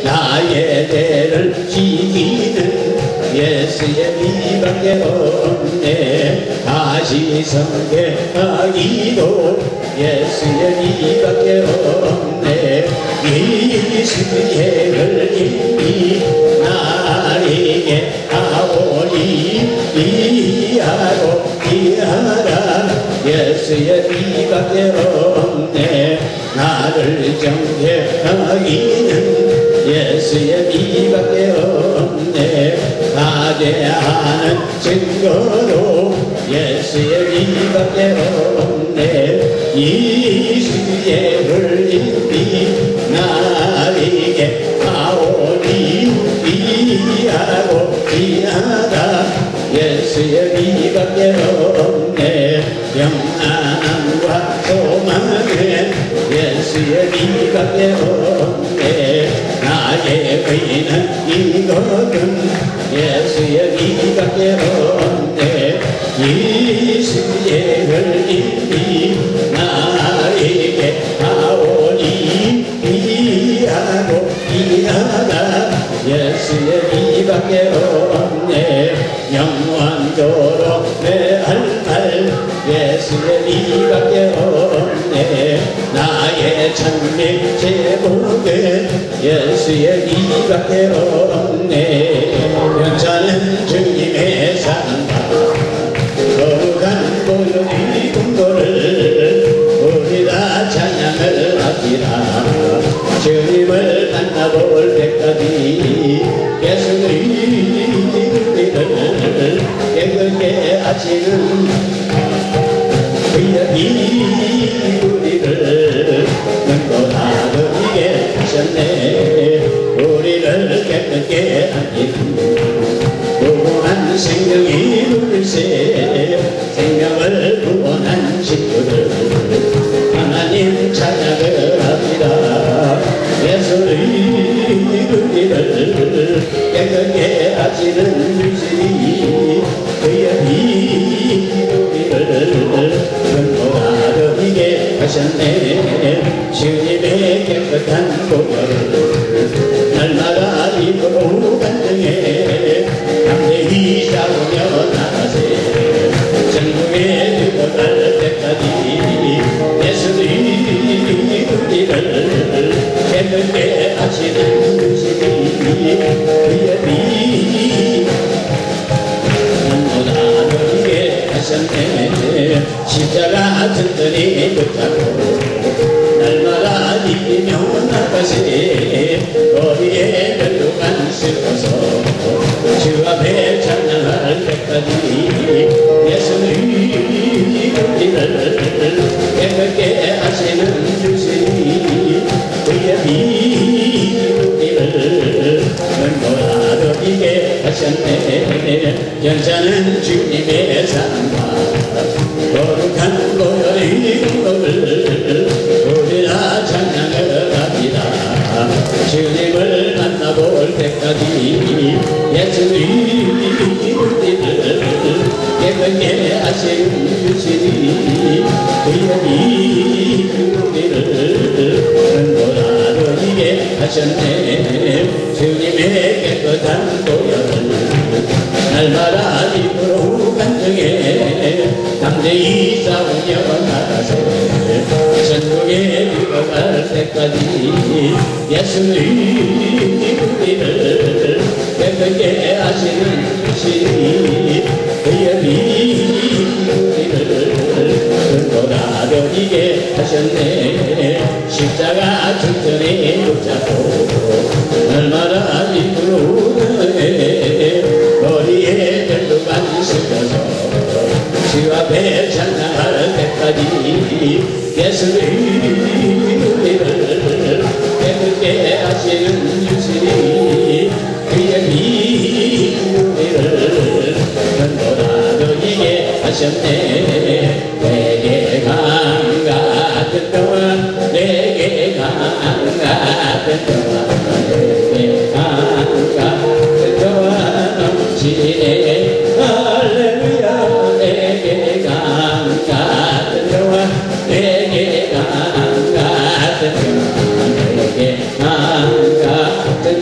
나의 죄를 지기는 예수의 피밖에 없네. 다시 성계하기도 예수의 피밖에 없네. 예수의 흘림이 나에게 하오니 이하고 이하라. 예수의 피밖에 없네. 나를 정죄하기는 예수의 피밖에 없네. 하대하는 증거로 예수의 피밖에 없네. 예수의 흘림이 나에게 하오니 이하고 이하다. 예수의 피밖에 없네. 평안함과 소망은 예수의 피밖에 없네. 나의 의는 이거든 예수의 피밖에 없네. 예수의 흘림이 나에게 하오니 이하고 이하다. 예수의 피밖에 없네. 영원토록 내 할 말 예수의 피밖에 없네. 나의 찬미 제목은 예수의 피밖에 없네. 괜찮은 주님의 사랑과 거룩한 보혈의 공로를 우리 다 찬양을 합시다. 주님을 만나볼 때까지 예수의 우리를 깨끗게 하시는 그의 우리를 눈보다 더이게 하셨네. 우리를 깨끗게 하시는 무고한 생명이 물세 생명을 구원한 식구들 하나님 찬양을 합니다. 예수의 우리를 깨끗게 하시는 주시니 그의 우리를 눈보다 더이게 하셨네. 주님의 깨끗한 보혈을 날마다 입으로 간증해 담대히 싸우며 나가세. 전국에 들어갈 때까지 예수의 우리를 깨끗게 하시는 주시니 그의 피 눈보다 더이게 하셨네. 십자가 든든히 붙잡고 날마다 이기며 나가세. 거리에 별로간 슬퍼서 주 앞에 찬양할 때까지 예수의 우리를 깨끗게 하시는 주시니 그의 피 우리를 눈보다 더이게 하셨네. 괜찮은 주님의 사랑과 거룩한 보혈의 공로를 우리 다 찬양을 합니다. 주님을 만나볼 때까지 예수의 우리를 깨끗게 하시는 주시니 그의 피 우리를 눈보다 더이게 하셨네. 주님의 깨끗한 보혈을 날마다 입으로 간증해 담대히 싸우며 나가세. 전국에 들어갈 때까지 예수의 우리를 깨끗게 하시는 주시니 그의 피 우리를 눈보다 더이게 하셨네. 십자가 튼튼히 붙잡고 날마다 입으로 간증해 머리에 별도만 쓰면서 주 앞에 찬양할 때까지 예수의 우리를 깨끗게 하시는 주시니 그의 피 우리를 눈보다 더이게 하셨네. 내게 강 같은 평화 내게 강 같은 평화 내게 강 같은 평화 넘치네. 할렐루야. 내게 강 같은 평화 내게 강 같은 평화 내게 강 같은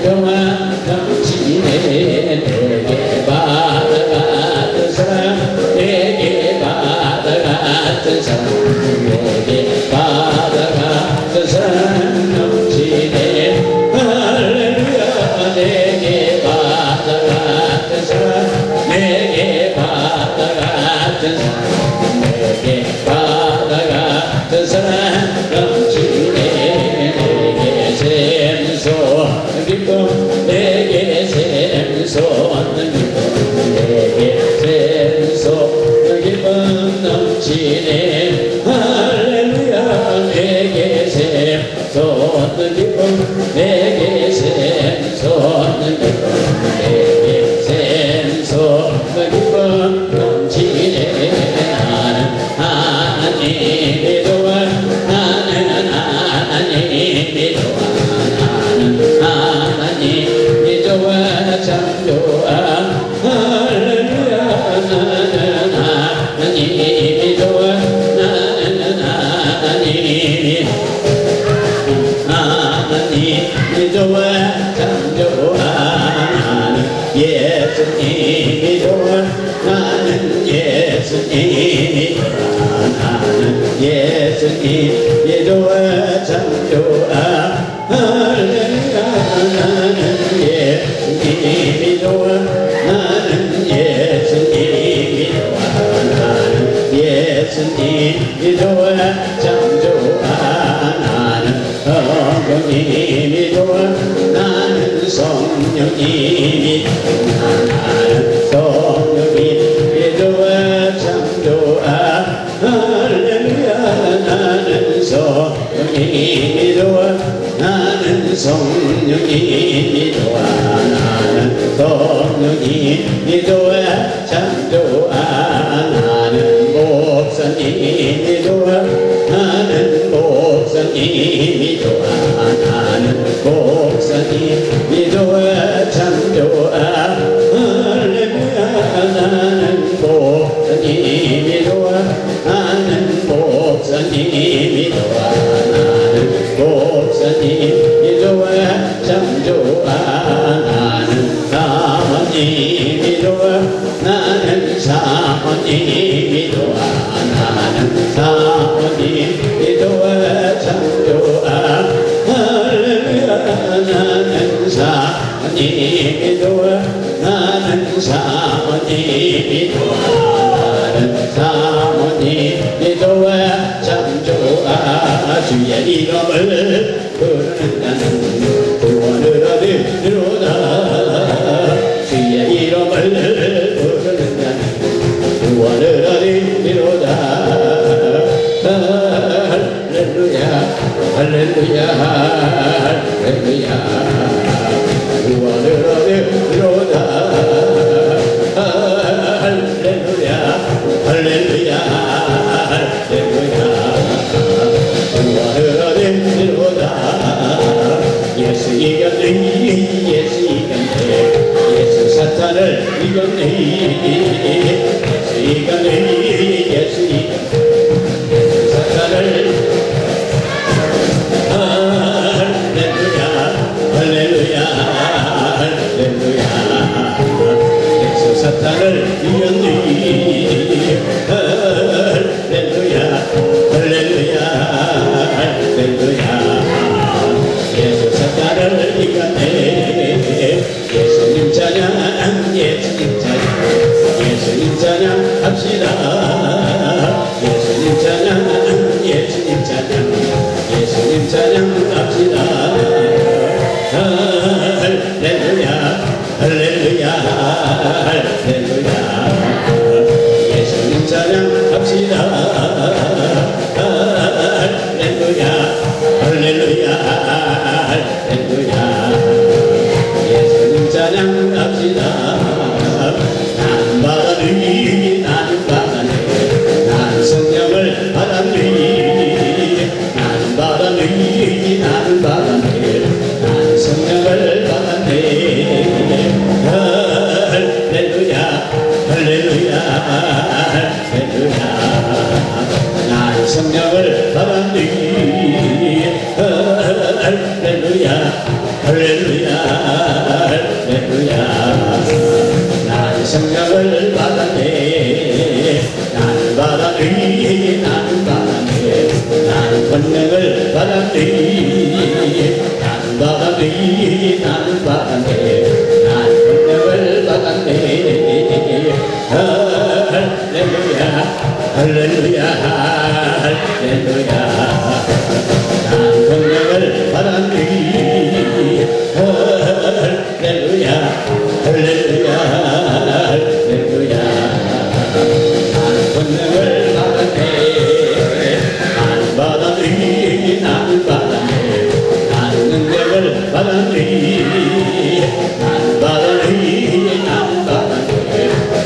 같은 사랑 내게 바다 같은 사랑 넘치네 할렐루야 내게 바다 같은 사랑 내게 바다 같은 사랑 내게 바다 같은 사랑 넘치네 내게 샘솟는 기쁨 내게 샘솟는 기쁨 내게 샘솟는 기쁨 넘치네 할렐루야 내게 샘솟는 기쁨 내게 샘솟는 기쁨 내게 샘솟는 기쁨 넘치네 나는 하나님이 좋아 나는 하나님이 좋아 나는 하나님이 좋아 참 좋아 할렐루야 나는 하나님이 좋아 나는 하나님이 좋아 참 좋아 나는 예수님이 좋아 나는 예수님이 좋아 나는 예수님이 좋아 참 좋아 할렐루야 나는 예수님이 좋아 나는 예수님이 좋아 나는 예수님이 좋아 참 좋아 나는 성령님이 좋아 나는 성령님이 나는 성령님이 좋아 참 좋아 할렐루야 나는 성령님이 좋아 나는 성령님이 좋아 나는 성령님이 좋아 참 좋아 나는 목사님이 좋아 나는 목사님이 좋아 나는 목사님이 좋아 참 좋아 할렐루야 나는 목사님이 좋아 나는 목사님이 좋아 나는 목사님이 좋아 참 좋아 나는 사모님이 좋아 나는 사모님이 좋아 나는 사모님이 좋아 참 좋아 할렐루야 나는 사모님이 좋아 나는 사모님이 좋아 나는 사모님이 좋아 참 좋아 주의 이름을 부르는 나는 구원을 얻으리로다 주의 이름을 부르는 나는 구원을 얻으리로다 할렐루야 할렐루야 할렐루야 구원을 얻으리로다 할렐루야 할렐루야 할렐루야 구원을 얻으리로다 예수 이겼네 예수 이겼네 예수 사탄을 이겼네 예수 이겼네 예수 이겼네 예수 사탄을 할렐루야 할렐루야 할렐루야 예수 사탄을 이겼네 할렐루야 할렐루야 할렐루야 예수 사탄을 이겼네 예수님 찬양 예수님 찬양 예수님 찬양 합시다 예수님 찬양 예수님 찬양 예수님 찬양 합시다 할렐루야 할렐루야 할렐루야 예수님 찬양 합시다 할렐루야 할렐루야 할렐루야 예수님 찬양 합시다 나는 받았니 나는 받았니 나는 성령을 받았니 나는 받았니 나는 받았니 나는 성령을 받았니 할렐루야 할렐루야 할렐루야 나는 성령을 받았니 할렐루야 할렐루야 할렐루야 나는 성령을 받았네 나는 받았니 나는 받았네 나는 받았네 나는 받았네 나는 권력을 받았네 할렐루야 할렐루야 할렐루야 나는 권력을 받았네 할렐루야 할렐루야 할렐루야 나는 권력을 받았네 나는 받았네 나는 받았네 나는 능력을 받았네 나는 받았네 나는 받았네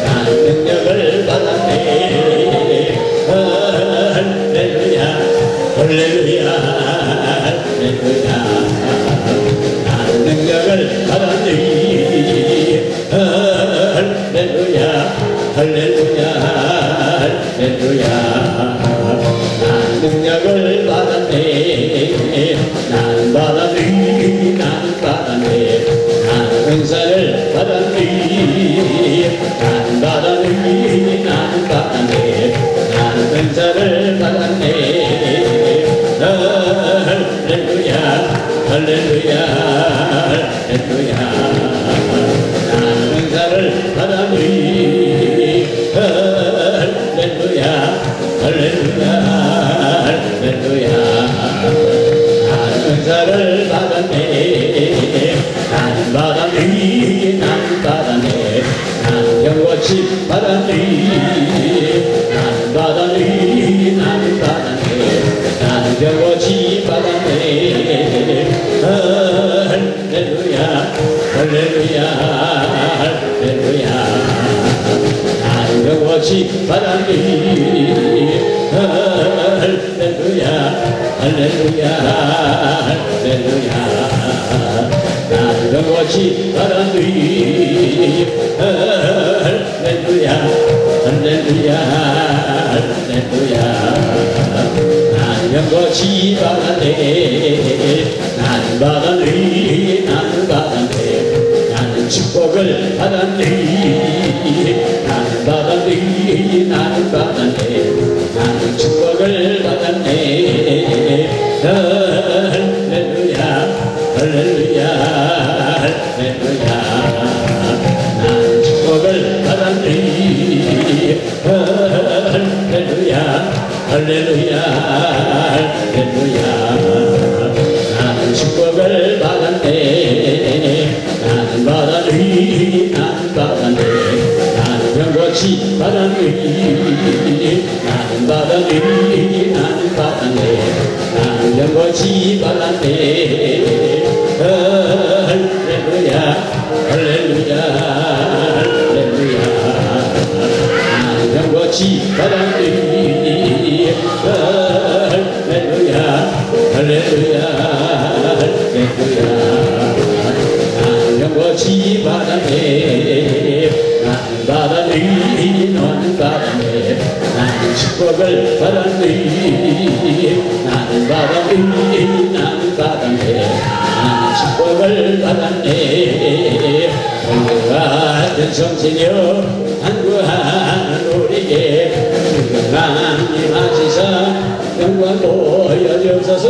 나는 능력을 받았네 할렐루야 할렐루야 할렐루야 나는 능력을 받았네 할렐루야 할렐루야 할렐루야 나는 능력을 받았네 나는 받았네 나는 받았네 나는 은사를 받았네 나는 받았네 나는 받았네 나는 은사를 받았네 할렐루야 할렐루야 할렐루야 나는 은사를 받았네 할렐루야 할렐루야 할렐루야 나는 은사를 받았네 나는 받았네 나는 받았네 나는 경고치 받았네 나는 받았네 나는 받았네 나는 경고치 받았네 할렐루야 할렐루야 할렐루야 나는 경고치 받았네 할렐루야 할렐루야 할렐루야 나는 경고치 받았네 할렐루야 할렐루야 할렐루야 나는 경고치 받았네 나는 받았네 나는 받았네 나는 축복을 받았네 나는 받았네 나는 받았네 나는 축복을 받았네 할렐루야 할렐루야 할렐루야 나는 축복을 받았네 할렐루야 할렐루야 할렐루야 나는 축복을 받았네 나는 받았네 나는 받았네 나는 병고치 받았네 나는 받았네 나는 받았네 나는 병고치 받았네 할렐루야 할렐루야 할렐루야 나는 병고치 받았네 할렐루야 할렐루야 할렐루야 나는 병고치 받았네 나는 받았네 너는 받았네 나는 축복을 받았네 나는 받았네 나는 받았네 나는 축복을 받았네 오늘 같은 성신여 간구하는 우리에게 하나님 하시사 영광 보여주소서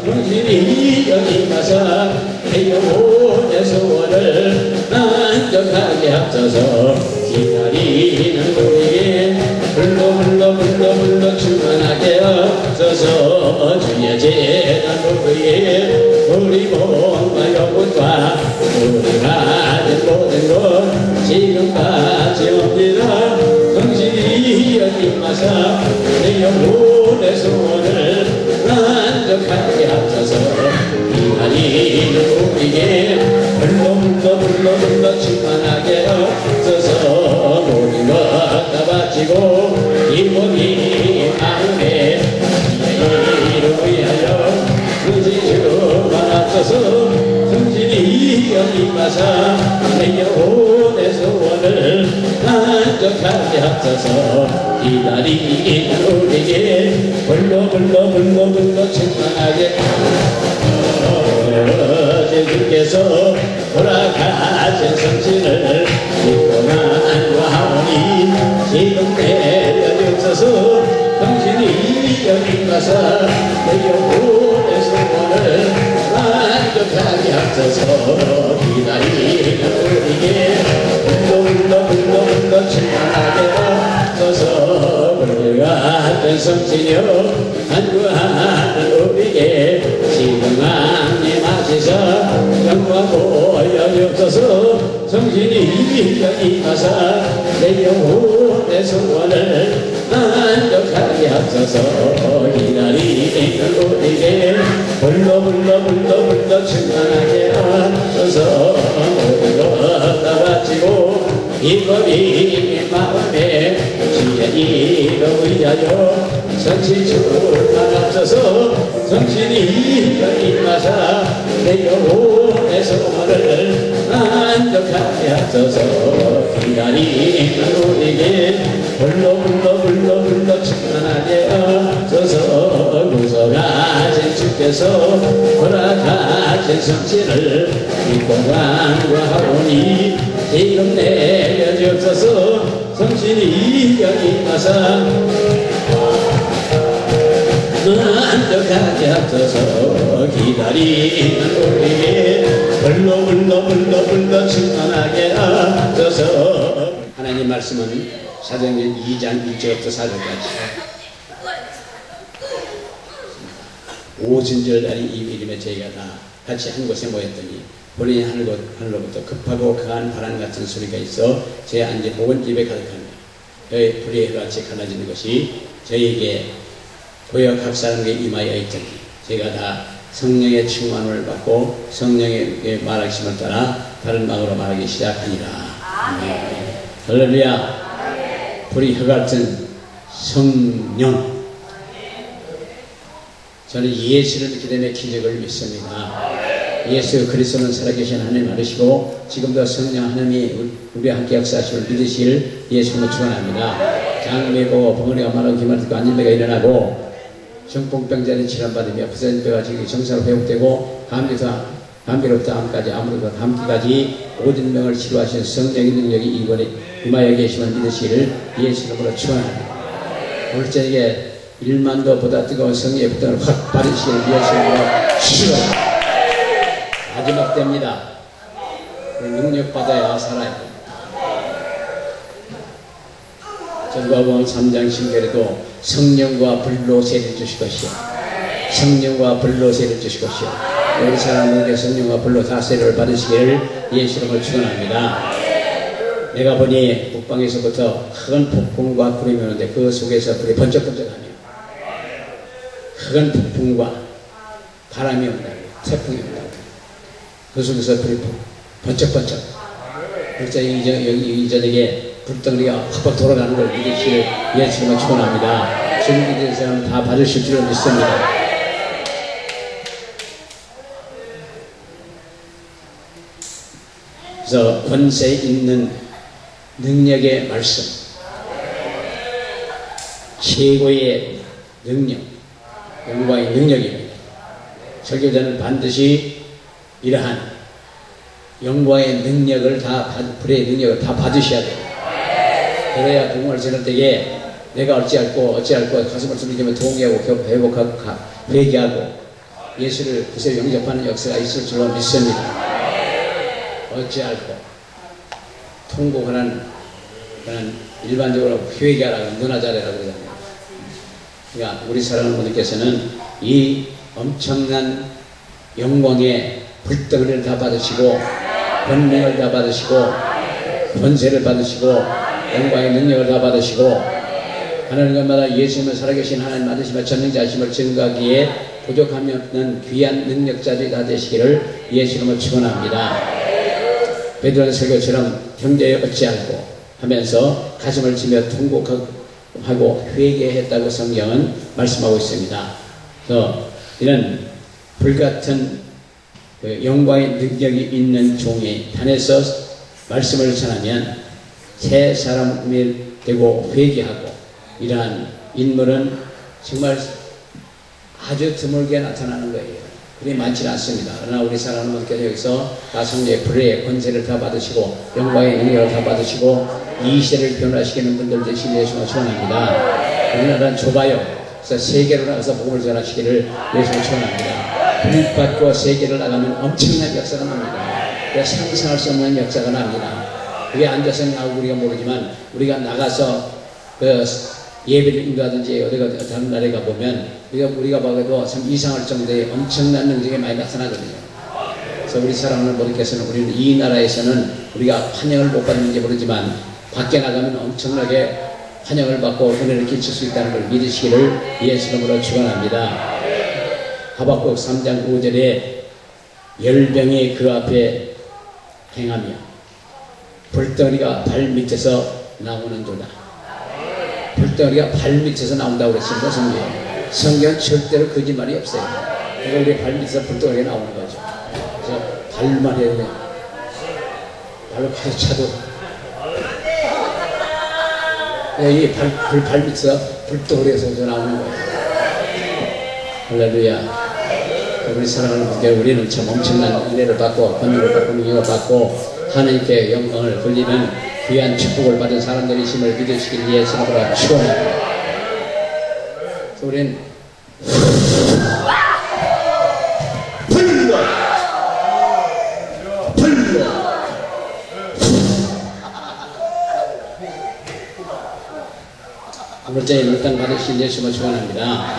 당신이 여기 가서 내 영혼의 소원을 만족하게 하소서 기다리는 우리에게 불러 충만하게 하소서 주의 재단 높이에 우리 몸과 영혼과 우리 가진 모든 것 지금까지 옵니다 당신이 여기 와서 내 영혼의 소원을 만족하게 하소서 기다리는 우리에게 불러 충만하게 하소서 모든 것 다 바치고 이 몸이 마음에 이를 위하여 의지주만 앞서서 성신이 여기 와서 내 영혼의 소원을 만족하게 하소서 기다리는 우리에게 불러 충만하게 주께서 돌아가신 성신을 믿고 난구하오니 지금 내려주소서 당신이 여기 임하사 내 영혼의 소원을 만족하게 하소서. 기다리는 우리에게 불러 충만하게 하소서. 불같은 성신여 간구하는 우리에게 지금만 임하시사 영광 보여주소서. 성신이 임하사 내 영혼의 소원을 만족하게 하소서. 기다리는 우리에게 불러 충만하게 하소서. 모든 것 다 바치고 이거리 마음에 주의 이름 의하여 성신 충만하소서. 성신이 임하사 내 영혼의 소원을 만족하게 하소서. 기다리는 우리에게 불러 충만하게 하소서. 구속하신 주께서 허락하신 성신을 믿고 간구하오니 지금 내려주옵소서. 성신이 임하사 만족하게 하소서. 기다리는 우리에게 불러 충만하게 하소서. 하나님 말씀은 사도행전 2장 1절부터 4절까지 오순절날이 이 이름에 저희가 다 같이 한 곳에 모였더니 본인이 하늘로부터 급하고 강한 바람 같은 소리가 있어 제 앉은 온 입에 가득하며 저희 불의 해같이 갈라지는 것이 저희에게 보여 각 사람에게 임하여 있더니 저희가 다 성령의 충만을 받고 성령의 말하심을 따라 다른 마음으로 말하기 시작하니라. 할렐루야. 불의 해 같은 성령. 저는 예수를 믿기 때문에 기적을 믿습니다. 예수 그리스도는 살아계신 하나님 아니시고 지금도 성령 하나님이 우리와 함께 역사하심을 믿으실 예수님을 축원합니다. 장미고 부모님과 말하고 기만 듣고 안진배가 일어나고 정풍병자는 질환받으며 부산뼈가 지금 정상으로 회복되고 감기로부터 암까지 아무로부터 감기까지 모든 병을 치료하시는 성령의 능력이 이번에 임하여 계심을 믿으실 예수님으로 축원합니다. 오늘 저에게 1만도보다 뜨거운 성령의 부탁을 확 받으시길 예수님으로 축원합니다. 마지막 때입니다. 능력받아야 살아야 됩니다. 전과본 3장 10절에도 성령과 불로 세를 주실 것이요 성령과 불로 세를 주실 것이요 우리 사람들에게 성령과 불로 다 세를 받으시기를 예수님을 축원합니다. 내가 보니 북방에서부터 큰 폭풍과 구름이 오는데 그 속에서 불이 번쩍번쩍하며 큰 폭풍과 바람이 온다고 태풍이 온다고 그 속에서 불이 번쩍번쩍. 그래서 이전에게 불덩이가 확 돌아가는 걸 믿으실 예수님을 축원합니다. 지금 믿는 사람 다 받으실 줄 믿습니다. 그래서 권세 있는 능력의 말씀, 최고의 능력, 영광의 능력입니다. 설교자는 반드시 이러한 영광의 능력을 불의 능력을 다 받으셔야 돼요. 그래야 복음을 전할 때에 내가 어찌할꼬 가슴을 숨기면 동의하고 회복하고 회개하고 예수를 그새 영접하는 역사가 있을 줄로 믿습니다. 어찌할꼬 통곡하는 일반적으로 회개하라고 너나 잘해라 그러잖아요. 그러니까 우리 사랑하는 분들께서는 이 엄청난 영광의 불덩이를 다 받으시고 권능을 다 받으시고 권세를 받으시고 영광의 능력을 다 받으시고 하나님 것마다 예수님을 살아계신 하나님 받으시며 전능자심을 증거하기에 부족함이 없는 귀한 능력자들이 다 되시기를 예수님을 축원합니다. 베드로의 설교처럼 형제여 어찌할꼬 하면서 가슴을 치며 통곡하고 회개했다고 성경은 말씀하고 있습니다. 그래서 이런 불같은 영광의 능력이 있는 종이 단에서 말씀을 전하면 새 사람이 되고 회개하고 이러한 인물은 정말 아주 드물게 나타나는 거예요. 그리 많지는 않습니다. 그러나 우리 사랑하는 분께서 여기서 다 성령의 불의 권세를 다 받으시고 영광의 능력을 다 받으시고 이 시대를 변화시키는 분들 되시길 예수님을 축원합니다. 우리나라는 좁아요. 그래서 세계로 나가서 복음을 전하시기를 예수님 축원합니다. 불받고 세계를 나가면 엄청난 역사가 납니다. 상상할 수 없는 역사가 납니다. 그게 앉아서 나오고 우리가 모르지만 우리가 나가서 그 예배를 인도하든지 어디가 다른 나라에 가보면 우리가 봐도 참 이상할 정도의 엄청난 능력이 많이 나타나거든요. 그래서 우리 사랑하는 모두께서는 우리는 이 나라에서는 우리가 환영을 못 받는지 모르지만 밖에 나가면 엄청나게 환영을 받고 은혜를 끼칠 수 있다는 걸 믿으시기를 예수 이름으로 축원합니다. 하박국 3장 5절에 열병이 그 앞에 행하며 불덩이가 발 밑에서 나오는도다. 불덩이가 발 밑에서 나온다고 그랬습니다. 성경은 절대로 거짓말이 없어요. 그러니까 우리 발 밑에서 불덩이가 나오는 거죠. 그래서 발만 해야 돼. 발로 가득 차도 이 발 밑에서 불덩이에서 나오는 거예요. 할렐루야. 우리 사랑하는 분들, 우리는 참 엄청난 은혜를 받고 권위를 받고 능력을 받고 하나님께 영광을 돌리는 귀한 축복을 받은 사람들이심을 믿으시길 위해서 이름으로 축원합니다. 우리는 아무쪼 일단 받으신 예수님을 축원합니다.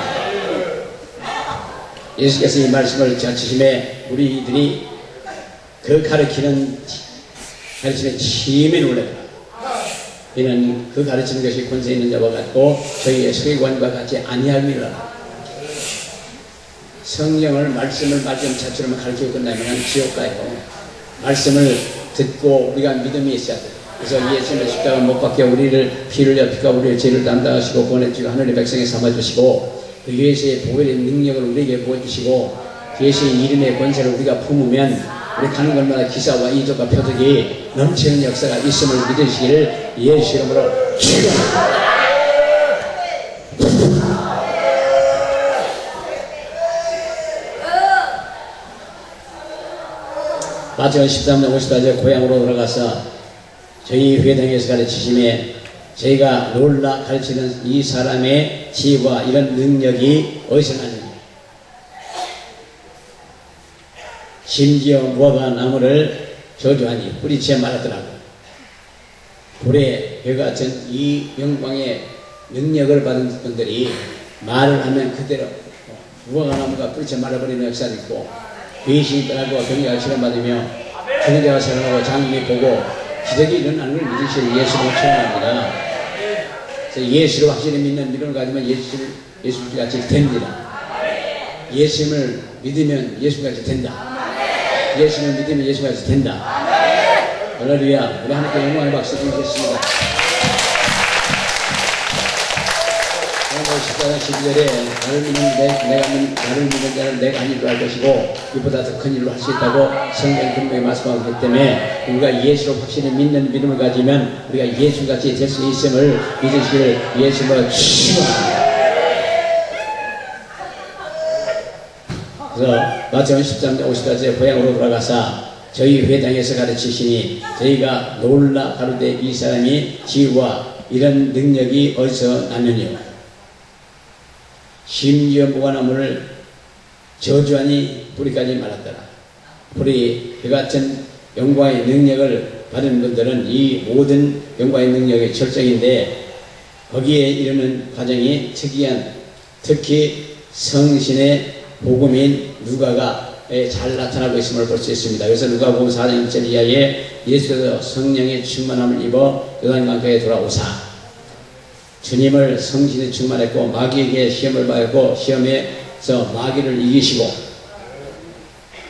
예수께서 이 말씀을 가르치심에 우리들이 그 가르치는 힘에 놀래더라. 이는 그 가르치는 것이 권세 있는 자와 같고 저희의 서기관과 같이 아니함이라. 성령을 말씀을 자처럼 가르치고 끝나면 지옥 가요. 말씀을 듣고 우리가 믿음이 있어야 돼요. 그래서 예수님의 십자가 못 박혀 우리를 피를 흘려 우리의 죄를 담당하시고 보내주고 하늘의 백성에 삼아주시고 예수의 보혈의 능력을 우리에게 보여주시고 예수의 이름의 권세를 우리가 품으면 우리 가는 것마다 기사와 이적과 표적이 넘치는 역사가 있음을 믿으시기를 예수 이름으로 축원합니다. 마태복음 13장 58절 고향으로 돌아가서 저희 회당에서 가르치심에 저희가 놀라 가르치는 이 사람의 지혜와 이런 능력이 어디서 나느냐. 심지어 무화과 나무를 저주하니 뿌리채 말았더라고. 불에 배 같은 이 영광의 능력을 받은 분들이 말을 하면 그대로 무화과 나무가 뿌리채 말아버리는 역사도 있고 귀신이 떠나고 경계가 실현받으며 죽은 자가 살아나고 장님이 보고 기적이 일어나는 걸 믿으시는 예수를 축원합니다. 예수를 확실히 믿는 믿음을 가지면 예수같이 됩니다. 예수님을 믿으면 예수같이 된다. 예수님을 믿으면 예수같이 된다. 할렐루야. 우리 하나님께 영광의 박수 드리겠습니다. 십자가 12절에 나를 믿는 자는 내가 한 일로 할 것이고 이보다 더 큰 일로 할 수 있다고 성경 분명히 말씀하고 있기 때문에 우리가 예수로 확실히 믿는 믿음을 가지면 우리가 예수같이 될 수 있음을 믿으시기를 예수로 축원합니다. 그래서 마태복음 13장 54절에 고향으로 돌아가서 저희 회당에서 가르치시니 저희가 놀라 가로되 이 사람이 지혜와 이런 능력이 어디서 나느냐. 심지어 무화과나무를 저주하니 뿌리까지 말았더라. 뿌리 그 같은 영광의 능력을 받은 분들은 이 모든 영광의 능력의 절정인데 거기에 이르는 과정이 특이한 특히 성신의 복음인 누가가 잘 나타나고 있음을 볼 수 있습니다. 그래서 누가복음 4장 1절 이하에 예수께서 성령의 충만함을 입어 요단강가에 돌아오사 주님을 성신에 충만했고 마귀에게 시험을 받았고 시험에서 마귀를 이기시고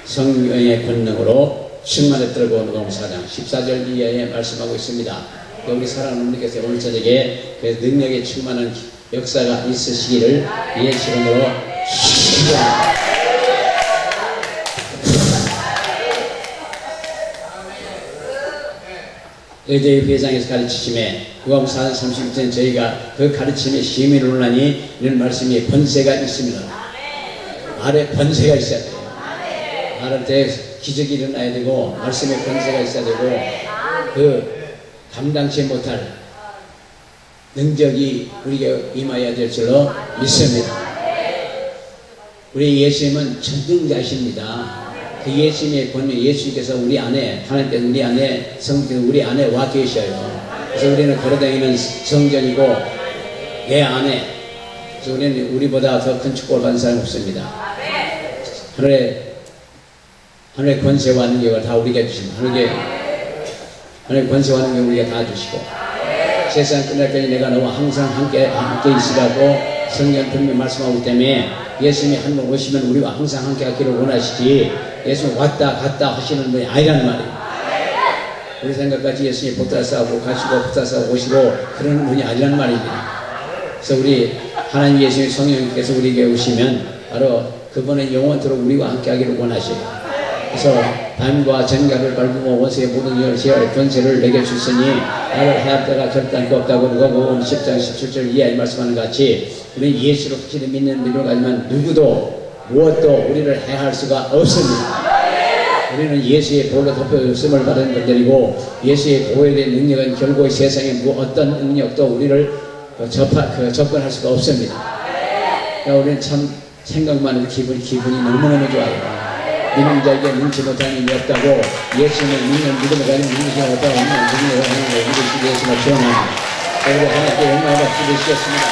성령의 권능으로 충만했더라고 누가복음 4장 14절 이하에 말씀하고 있습니다. 우리 사랑하는 분들께서 오늘 저녁에 그 능력에 충만한 역사가 있으시기를 예수 이름으로 축원합니다. 저희 회장에서 가르치심에 누가복음 4장 36절에 저희가 그 가르침에 심히 논란이 이런 말씀이 번세가 있습니다. 말에 번세가 있어야 돼요. 말할 때 기적이 일어나야 되고 말씀에 번세가 있어야 되고 그 감당치 못할 능력이 우리에게 임하여야 될 줄로 믿습니다. 우리 예수님은 전능자이십니다. 그 예수님의 권위, 예수님께서 우리 안에, 하나님께서 우리 안에, 성령께서 우리 안에 와 계셔요. 그래서 우리는 걸어다니는 성전이고 내 안에, 그래서 우리는 우리보다 더 큰 축복을 받은 사람이 없습니다. 하늘의 권세와 능력을 다 우리에게 주십니다. 하늘의 권세와 능력을 우리에게 다 주시고, 세상 끝날 때까지 내가 너와 항상 함께 있으라고 성경 분명히 말씀하기 때문에 예수님이 한 번 오시면 우리와 항상 함께 하기를 원하시지, 예수님 왔다 갔다 하시는 분이 아니라는 말이에요. 우리 생각까지 예수님이 복다싸고 가시고 복다싸고 오시고 그러는 분이 아니라는 말입니다. 그래서 우리 하나님 예수님 성령님께서 우리에게 오시면 바로 그분은 영원토록 우리와 함께 하기를 원하셔요. 그래서 밤과 전각을 밟고 원수의 모든 열쇠와 권세를 내게 주시니 나를 해할 때가 결단코 없다고 누가복음 10장 17절 이하에 말씀하는 것 같이, 우리는 예수를 확실히 믿는 믿음을 가지만 누구도 무엇도 우리를 해할 수가 없습니다. 우리는 예수의 보혈로 덮여졌음을 받은 분들이고, 예수의 보혈의 능력은 결국 세상에 어떤 능력도 우리를 접근할 수가 없습니다. 그러니까 우리는 참 생각만 해도 기분이 너무너무 좋아요. 믿는 자에게 능치 못하는 일이 없다고, 예수님을 믿는 믿음을 가지고 능치 못하고 믿는 능력을 하는 걸 믿으시기 위해서 기원합니다. 우리 하나님께 영광을 받으시겠습니다.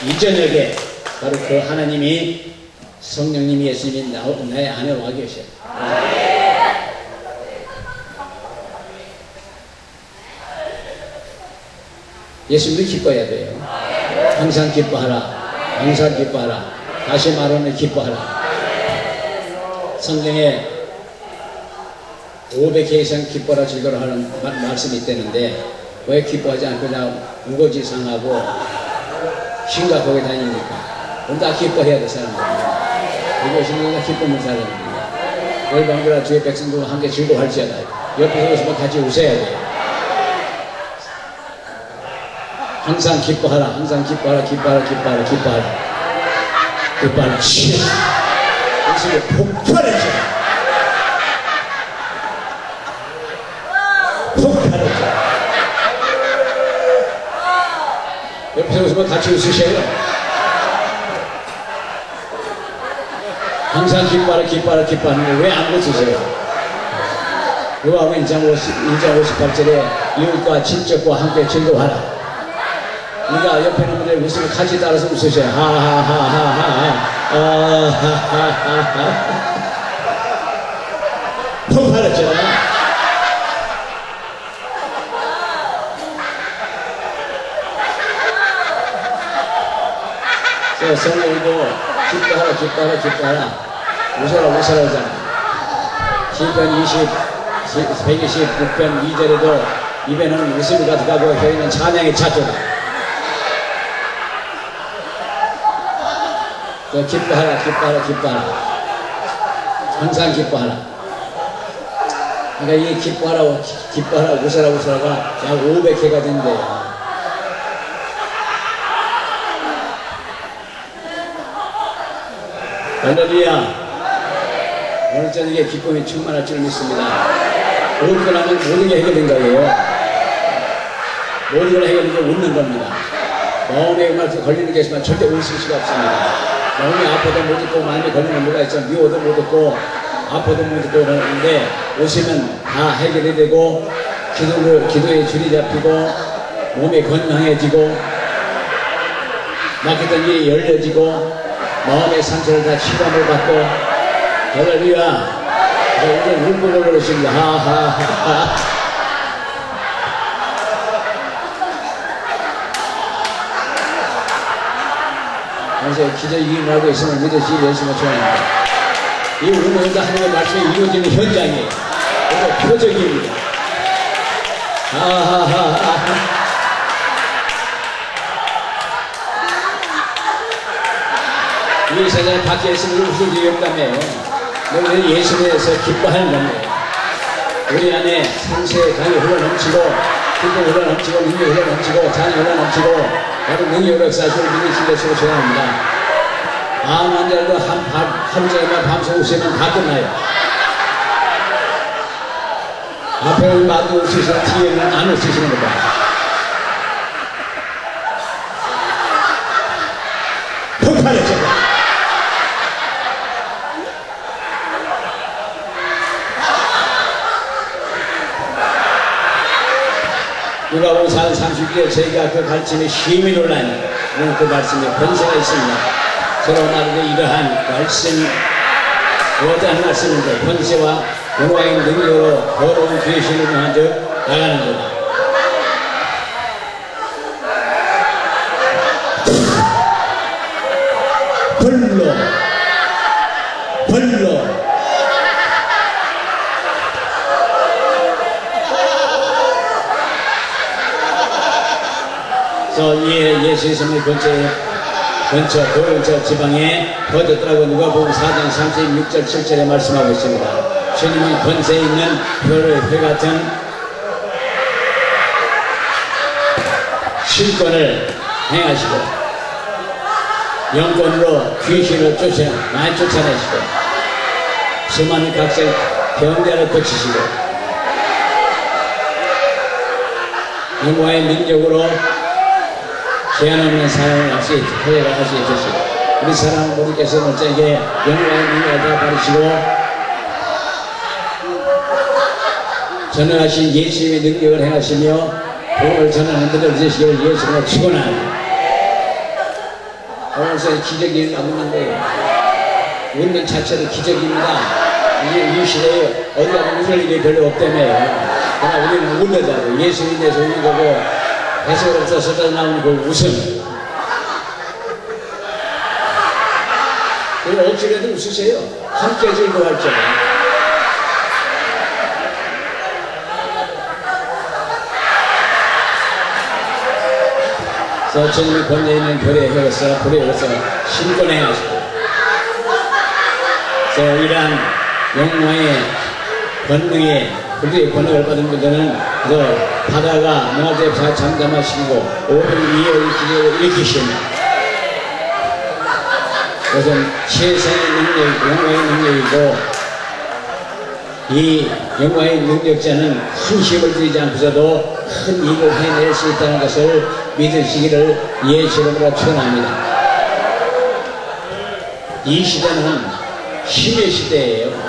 이 저녁에 바로 그 하나님이, 성령님이, 예수님이 나의 안에 와 계셔요. 예수님도 기뻐해야 돼요. 항상 기뻐하라. 항상 기뻐하라. 다시 말하면 기뻐하라. 성경에 500회 이상 기뻐라 즐거라 하는 말씀이 있다는데, 왜 기뻐하지 않고 그냥 우거지 상하고 심각하게 다니니까? 다 기뻐해야 될 사람들. 이것이 누가 기쁨을 사람입니다. 열방들아 주의 백성들과 함께 즐거워할지어다. 옆에서 오시면 같이 웃어야 돼요. 항상 기뻐하라. 항상 기뻐하라. 기뻐하라. 기뻐하라. 기뻐하라. 기뻐하라. 예수님이 폭발했죠. 폭발했죠. 옆에서 오시면 같이 웃으셔요. 항상 기뻐하라. 기뻐하라. 기뻐하는 거 왜 안 웃으세요? 요한복음 1장 58절에 이웃과 친척과 함께 즐거워하라. 우리가 옆에 있는 분들 웃으면 같이 따라서 웃으셔요. 폭발했잖아요. 성령이고 기뻐하라. 기뻐하라. 기뻐하라. 웃어라. 웃어라 하잖아. 시편 126편 2절에도 입에는 웃음이 가득하고 혀에는 찬양이 찼도다. 기뻐하라. 기뻐하라. 기뻐하라. 항상 기뻐하라. 그러니까 이 기뻐하라. 웃어라. 웃어라가 약 500회가 된대요. 할렐루야. 오늘 저녁에 기쁨이 충만할 줄 믿습니다. 웃고 나면 모든 게 해결된 거예요. 모든 걸 해결된 게 웃는 겁니다. 마음에 걸리는 게 있으면 절대 웃을 수가 없습니다. 마음이 아파도 못 웃고, 마음이 걸리면 뭐가 있죠. 미워도 못 웃고, 아파도 못 웃고 그러는데, 웃으면 다 해결이 되고, 기도에 줄이 잡히고, 몸이 건강해지고, 막혔던 일이 열려지고, 마음의 상처를 다 치감을 받고, 할렐루야. 우리는 울고 그러십니다. 하하하하. 그래서 기적이 일어나고 있음을 믿으시기 위해서 축원합니다. 이 오늘도 하나님의 말씀이 이루어지는 현장이에요. 그래서 표적입니다. 하하하하. 이 세상 밖에 있으면 웃을 일이 없다며요. 우리는 예수님에서 기뻐하는 겁니다. 우리 안에 생수의 강이 흘러넘치고, 기쁨 흘러넘치고, 능력이 흘러넘치고, 찬이 흘러넘치고, 바로 능력으로 역사하시는 믿으시기 위해서 축원합니다. 마음 한 자도 하루 종일 밤새 웃으면 다 끝나요. 앞에는 마도 웃으시고 뒤에는 안 웃으시는 거 봐. 폭발했죠. 누가복음 4장 30절에 저희가 그 가르침에 힘이 놀라니 그 말씀에 권세가 있습니다. 서로 나르되 이러한 말씀 어떠한 말씀인데 권세와 영광의 능력으로 더러운 귀신을 먼저 나가는 거다. 불로 예수님의 근처 지방에 퍼졌더라고. 누가복음 4장 36절 7절에 말씀하고 있습니다. 주님은 권세 있는 회 같은 실권을 행하시고 영권으로 귀신을 많이 쫓아내시고 수많은 각종 병자를 고치시고 영광의 능력으로 제한 없는 사랑을 할 수 있도록 해주시고 우리 사랑하는 모두께서 모두에게 영광의 능력을 다 바르시고 전능하신 예수님의 능력을 행하시며 복음을 전하는 분들 되시기를 예수님으로 축원합니다. 오늘서 기적이 일어나는데 웃는 자체도 기적입니다. 이 시대에 어디 가면 웃을 일이 별로 없다며요. 그러나 우리는 웃는다고. 예수님 대해서 웃는 거고 배속으로부터 쏟아 나오는 그 웃음. 그리고 억지로도 웃으세요. 함께 즐거워할 줄. 그래서 주님의 권위에 있는 불에 열어서 신권해 하시고 그래서 이러한 영광의 권능의 그들의 권능을 받은 분들은 그 바다가 노아제 잠잠하시고 오늘 위에 기적을 일으키십니다. 그것은 최선의 능력, 영광의 능력이고 이 영광의 능력자는 큰 힘을 들이지 않고서도 큰 일을 해낼 수 있다는 것을 믿으시기를 예수님으로 축원합니다. 이 시대는 힘의 시대예요.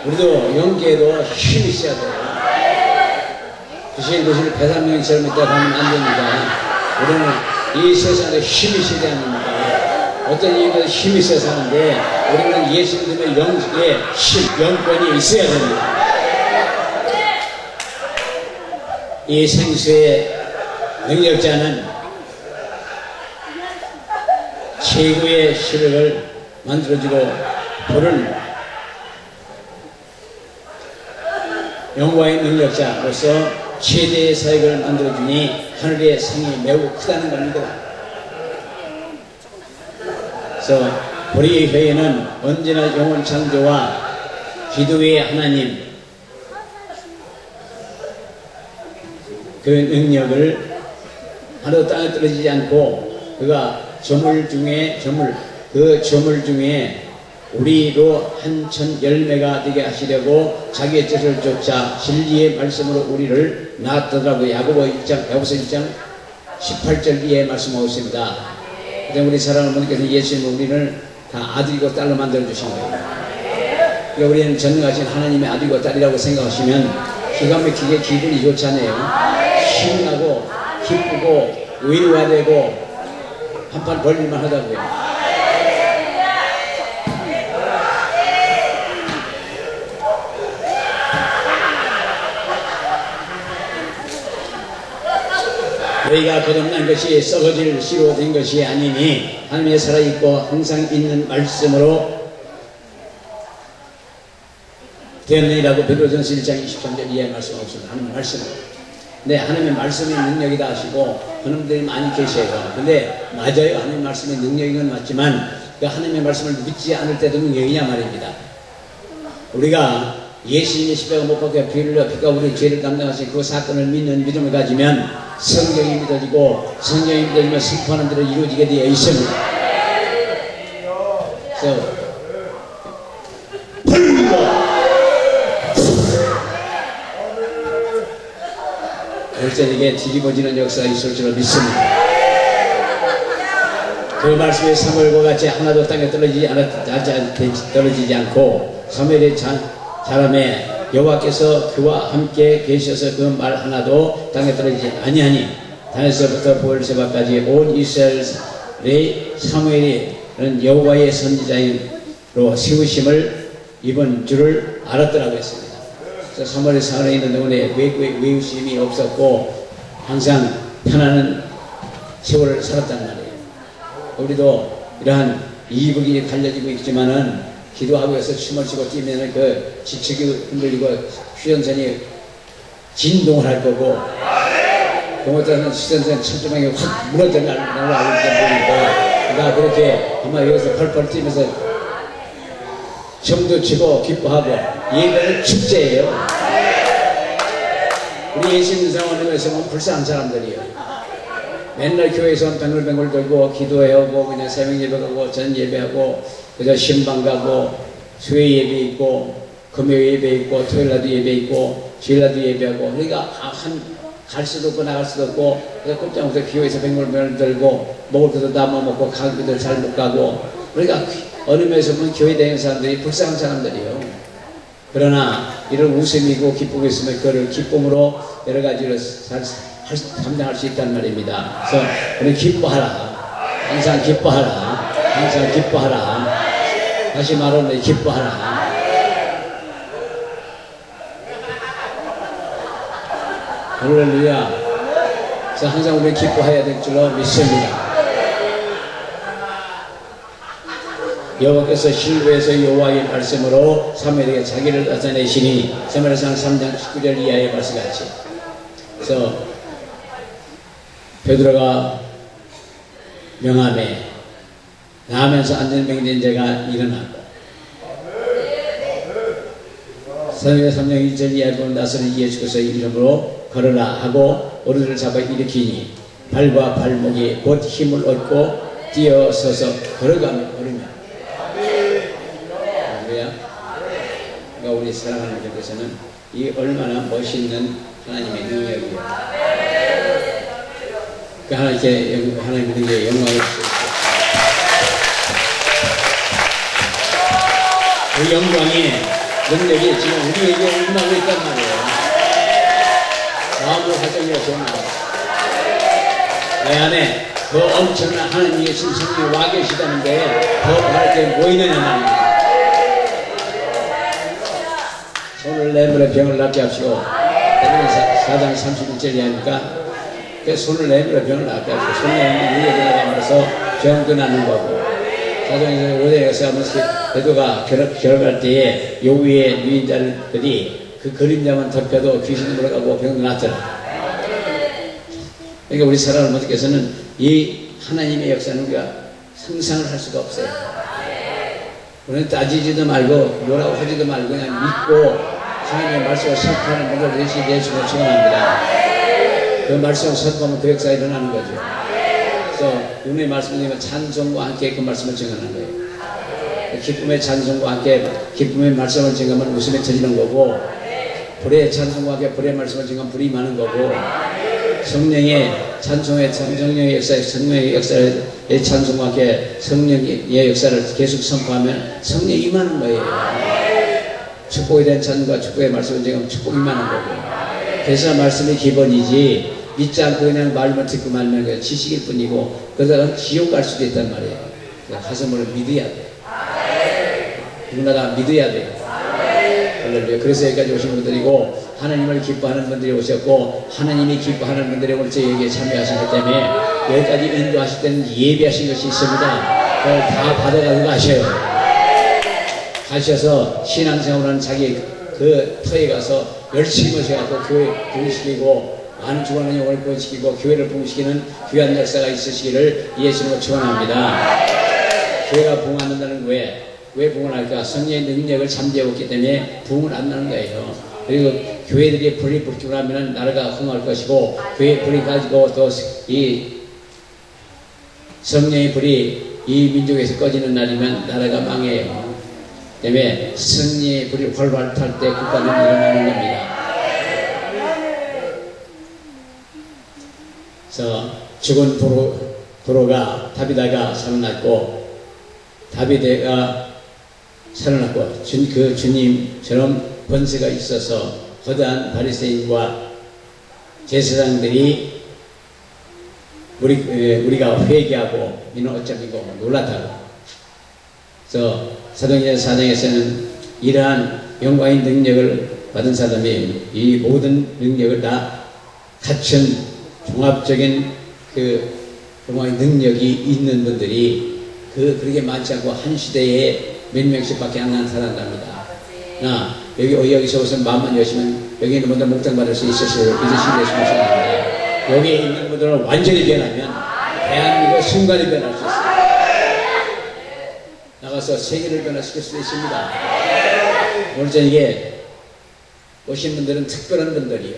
우리도 영계에도 힘이 있어야 돼요. 도시를 배삼명이처럼 있다 가면 안 됩니다. 우리는 이 세상에 힘이 있어야 합니다. 어떤 이유로 힘이 있어야 사는데 우리는 예수님의 영의 힘, 영권이 있어야 됩니다. 이 생수의 능력자는 최고의 시력을 만들어주고 불을 영광의 능력자로서 최대의 사역을 만들어주니 하늘의 상이 매우 크다는 겁니다. 그래서 우리 교회는 언제나 영원 창조와 기도의 하나님 그 능력을 하나도 땅에 떨어지지 않고 그가 저물 중에 우리로 한천 열매가 되게 하시려고 자기의 뜻을 쫓아 진리의 말씀으로 우리를 낳았더라고요. 야고보서 1장 18절 이에 말씀하고 있습니다. 우리 사랑하는 분께서 예수님은 우리를 다 아들이고 딸로 만들어주신 거예요. 그러니까 우리는 전능하신 하나님의 아들이고 딸이라고 생각하시면 기가 막히게 기분이 좋잖아요. 신나고 기쁘고 위로가 되고 한판 벌릴만 하다고요. 너희가 거듭난 것이 썩어질 씨로 된 것이 아니니 하나님의 살아있고 항상 있는 말씀으로 되었느니라고 베드로전서 1장 23절 이하에 말씀하셨습니다. 하나님의 말씀으로. 네, 하나님의 말씀의 능력이다 하시고 하나님들이 많이 계셔요. 근데 맞아요. 하나님의 말씀의 능력인 건 맞지만 그 하나님의 말씀을 믿지 않을 때도 능력이냐 말입니다. 우리가 예수님의 십자가 못 박혀 피를 흘려 우리 죄를 담당하신 그 사건을 믿는 믿음을 가지면 성경이 믿어지고 성경이 믿어지면 선포하는 대로 이루어지게 되어 있습니다. 그래서 불로 골짜기에 뒤집어지는 역사가 있을 줄로 믿습니다. 그 말씀의 사무엘과 같이 하나도 땅에 떨어지지 않고 사무엘의 자람에 여호와께서 그와 함께 계셔서 그 말 하나도 땅에 떨어지지 아니하니 다에서부터 보엘세바까지 온 이스라엘의 사무엘이는 여호와의 선지자로 세우심을 입은 줄을 알았더라고 했습니다. 그래서 사무엘의 산에 있는 동안에 외우심이 없었고 항상 편안한 세월을 살았단 말이에요. 우리도 이러한 이북이 갈려지고 있지만은 기도하고 해서 춤을 추고 뛰면은 그 지치기 흔들리고 휴전선이 진동을 할 거고 그것들은 휴전선이 철조망이 확 무너져 날아오기 때문에 그러니까 그렇게 아마 여기서 펄펄 뛰면서 춤도 추고 기뻐하고 예배는 축제예요. 우리 예수님 상원에서 보면 불쌍한 사람들이에요. 맨날 교회에서 뱅글뱅글 돌고 기도해오고 그냥 새벽 예배하고 전 예배하고 그저 신방 가고 수요 예배 있고 금요 예배 있고 토요일날도 예배 있고 주일날도 예배하고 그러니까 갈 수도 없고 나갈 수도 없고 그래서 꼼짝 못해 교회에서 뱅글뱅글 돌고 먹을 것도 다 못 먹고 갈 것도 잘 못 가고 그러니까 어느 면에서 보면 교회 다니는 사람들이 불쌍한 사람들이에요. 그러나 이런 웃음이고 기쁨이 있으면 그걸 기쁨으로 여러 가지로 감당할 수 있다는 말입니다. 그래서 우리 기뻐하라. 항상 기뻐하라. 항상 기뻐하라. 다시 말하면 기뻐하라. 할렐루야. 그래서 항상 우리 기뻐해야 될 줄로 믿습니다. 여호와께서 실로에서 여호와의 말씀으로 사무엘에게 자기를 나타내시니 사무엘상 3장 19절 이하의 말씀같이. 그래서 베드로가 명함에 나하면서 안전병된 자가 일어나고 사무엘 3장 1절 이하에 보면 나서는 예수 그리스도의 이름으로 걸으라 하고 오르를 잡아 일으키니 발과 발목이 곧 힘을 얻고 뛰어서서 걸으며 그러니까 우리 사랑하는 분께서는 이 얼마나 멋있는 하나님의 능력이에요. 그러니까 하나님의 능력에 영광을 주시고 그 영광이 능력이 지금 우리에게 임하고 있단 말이에요. 마음으로 가정이가 좋은 내 안에 그 엄청난 하나님의 계신 성령이 와 계시다는 게 더 바랄 게 뭐 있느냐 말입니다. 손을 내밀어 병을 낫게 하시고 4장 31절이 하니까 손을 내밀어 병을 낫게 하시고 손을 내밀어 위에 들어가면서 병도 낫는 거고 4장에서 5장에서 하면서 베드로가 결혼할 때에 요 위에 유인자들이 그 그림자만 덮여도 귀신이 물어가고 병도 낫더라. 그러니까 우리 사랑하는 분들께서는 이 하나님의 역사는 우리가 상상을 할 수가 없어요. 우리는 따지지도 말고 뭐라고 하지도 말고 그냥 믿고 하나님의 말씀을 선포하는 분들 예수님을 축원합니다. 그 말씀을 선포하면 그 역사가 일어나는 거죠. 그래서 우리의 말씀을 찬송과 함께 그 말씀을 증언하는 거예요. 기쁨의 찬송과 함께 기쁨의 말씀을 증언하면 웃음이 터지는 거고 불의 찬송과 함께 불의 말씀을 증언하면 불이 많은 거고 성령의 찬송의 성령의 역사에 성령의 역사의 찬송과 함께 성령의 역사를 계속 선포하면 성령이 임하는 거예요. 축복에 대한 찬송과 축복의 말씀을 지금 축복이 임하는 거고 그래서 말씀이 기본이지 믿지 않고 그냥 말만 듣고 말면 그냥 지식일 뿐이고 그러다가 지옥 갈 수도 있단 말이에요. 가슴으로 믿어야 돼. 누구나가 믿어야 돼요. 그래서 여기까지 오신 분들이고 하나님을 기뻐하는 분들이 오셨고 하나님이 기뻐하는 분들이 오늘 저에게 참여하시기 때문에 여기까지 인도하실 때는 예배하신 것이 있습니다. 그걸 다 받아가지고 가셔요. 가셔서 신앙생활하는 자기 그 터에 가서 열심히 모셔갖고 교회 부흥시키고 많은 죽어나는 영혼을 부흥시키고 교회를 부흥시키는 귀한 역사가 있으시기를 예수님으로 축원합니다. 교회가 부흥한다는 왜 부흥을 할까? 성령의 능력을 잠재웠기 때문에 부흥을 안 나는 거예요. 그리고 교회들이 불이 불기고 나면 나라가 흥할 것이고 교회 불이 가지고 또 이 성령의 불이 이 민족에서 꺼지는 날이면 나라가 망해요. 때문에 성령의 불이 활활 탈 때 국가는 일어나는 겁니다. 죽은 도로가 다비다가 살아났고 다비데가 살아났고 그 주님처럼 권세가 있어서 거대한 바리새인과 제사장들이 우리가 회개하고 이는 어쩌고 놀랐다고. 그래서 사도행전 4장에서는 이러한 영광의 능력을 받은 사람이 이 모든 능력을 다 갖춘 종합적인 그 영광의 능력이 있는 분들이 그렇게 많지 않고 한 시대에 몇 명씩밖에 안 살아납니다. 여기서 우선 마음만 여시면 여기 있는 분들 목장 받을 수 있으실 믿으시기 위해서 말씀합니다. 여기에 있는 분들은 완전히 변하면 대한민국 순간이 변할 수 있습니다. 나가서 세계를 변화시킬 수 있습니다. 오늘 저녁에 오신 분들은 특별한 분들이요.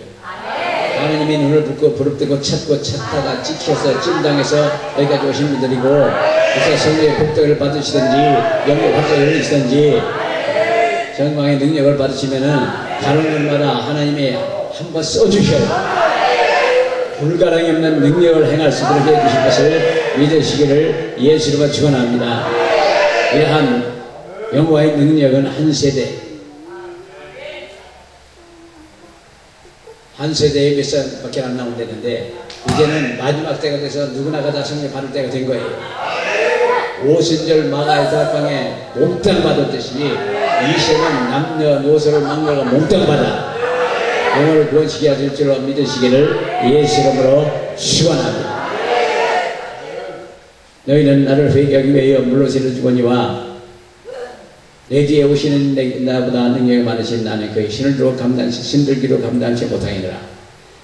하나님이 눈을 붓고 부릅뜨고 찾다가 찍혀서 찜당해서 여기까지 오신 분들이고, 그래서 성령의 복덕을 받으시든지 영의 활동을 열리시든지 전광의 능력을 받으시면은 가는 곳마다 하나님이 한번 써주셔요. 불가능이 없는 능력을 행할 수 있도록 해주실 것을 믿으시기를 예수 이름으로 축원합니다. 이러한 영광의 능력은 한 세대에 몇 살밖에 안 나오면 되는데, 이제는 마지막 때가 돼서 누구나가 다 성령 받을 때가 된 거예요. 오순절 마가의 다락방에 몽땅 받았듯이 이 시대는 남녀노소를 막내가 몽땅 받아 영혼을 구원시게 하실 줄로 믿으시기를 예수 이름으로 축원합니다. 너희는 나를 회개하기 위하여 물러서는 주거니와 내 뒤에 오시는 나보다 능력이 많으신 나는 그의 신들기로 감당치 못하니라.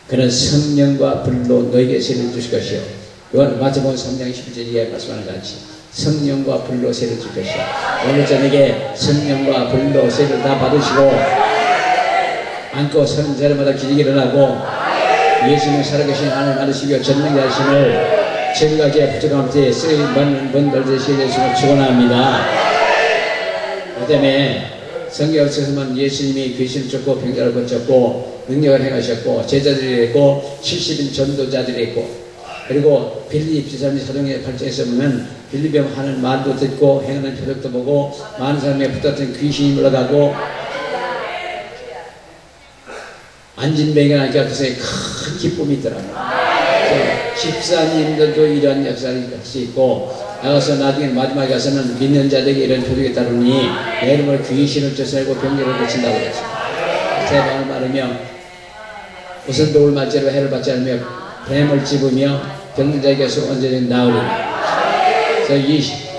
그는 성령과 불로 너에게 세를 주실 것이요. 마태복음 3장 11절에 말씀하는 같이 성령과 불로 세를 줄 것이야. 오늘 저녁에 성령과 불로 세를 다 받으시고 안고 서는 자리마다 기적이 일어나고 예수님 살아계신 하나님 받으시고 전능자심을 정각에 부족함 때에 쓰임받는 분들 되시길 예수님을 축원합니다. 그 다음에 성경 속에서만 예수님이 귀신을 쫓고 병자를 고쳤고 능력을 행하셨고 제자들이 있고 70인 전도자들이 있고, 그리고 빌립 지사님 사도행전 8장에서 보면 빌립이 하는 말도 듣고 행하는 표적도 보고 많은 사람이 붙었던 귀신이 물러가고 안진뱅이가 나니까 그새 큰 기쁨이 있더라고요. 집사님들도 이런 역사를 할 수 있고, 나가서 나중에 마지막에 가서는 믿는 자들에게 이런 표적이 따르니 내 이름으로 귀신을 쫓아내고 병자를 고친다고 그랬어요. 제 마음을 바르며 우선 독을 맞지로 해를 받지 않으며 뱀을 집으며 병자에게서 언제든지 나으리니. 그래서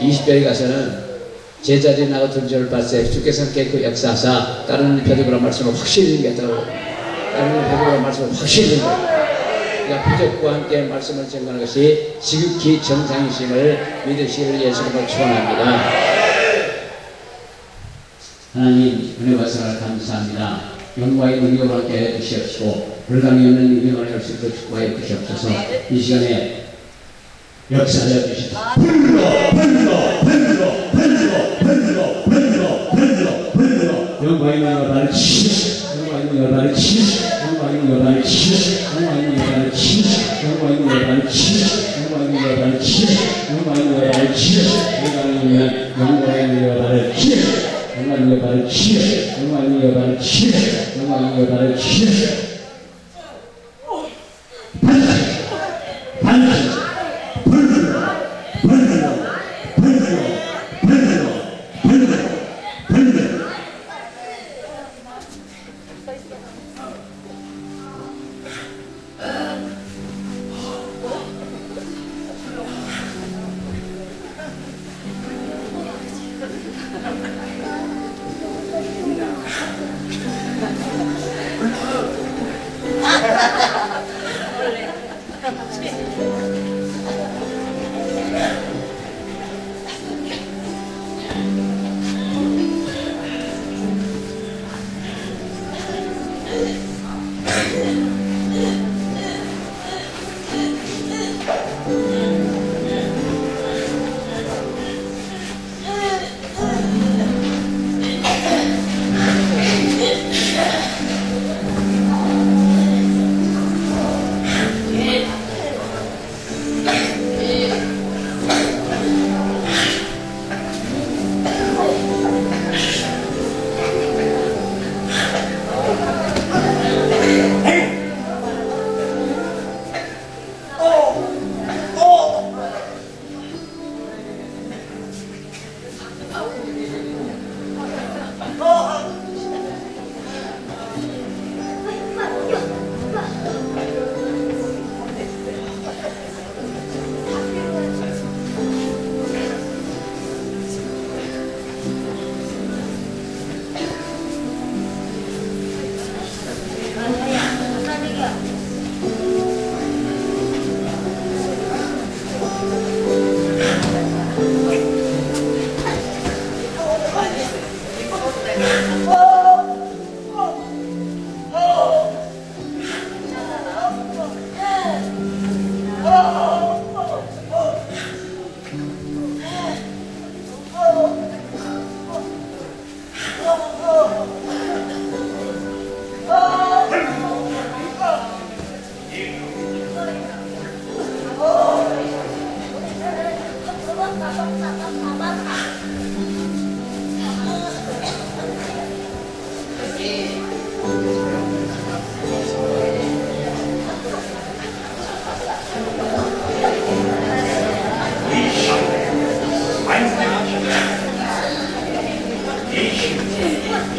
20별에 가서는 제자들이 나가 둘째를 봤어요. 주께서 함께 그 역사하사 다른 표적으로 말씀을 확실히 믿겠다고, 다른 표적으로 말씀을 확실히 믿겠다고. 그러니까 표적과 함께 말씀을 전하는 것이 지극히 정상이심을 믿으시기를 예수님을 축원합니다. 하나님 은혜 말씀을 감사합니다. 영광의 능력을 함께 해주시옵시고 불가능이 없는 능력을 할 수 있도록 축복하여 주시옵소서. 이 시간에 역사하여 주시옵소서. 영광의 능력을 나를 치시옵소서. 영광의 능력을 나를 치시옵소서. 영광의 능력을 나를 치시옵소서. 영광의 능력을 나를 치시옵소서. 영광의 능력을 나를 치시옵소서. 영광의 능력을 나를 치시옵소서. 영광의 능력을 나를 치시옵소서. 영광의 능력을 나를 치시옵소서. 영광의 능력을 나를 치시옵소서. 영광의 능력을 나를 치시옵소서. 영광의 능력을 나를 치시옵소서.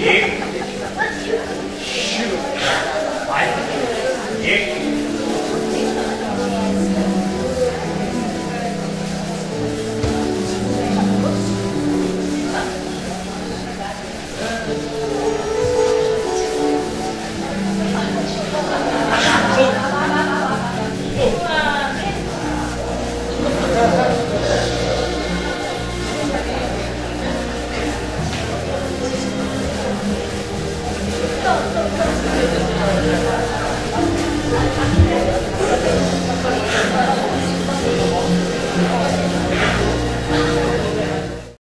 예.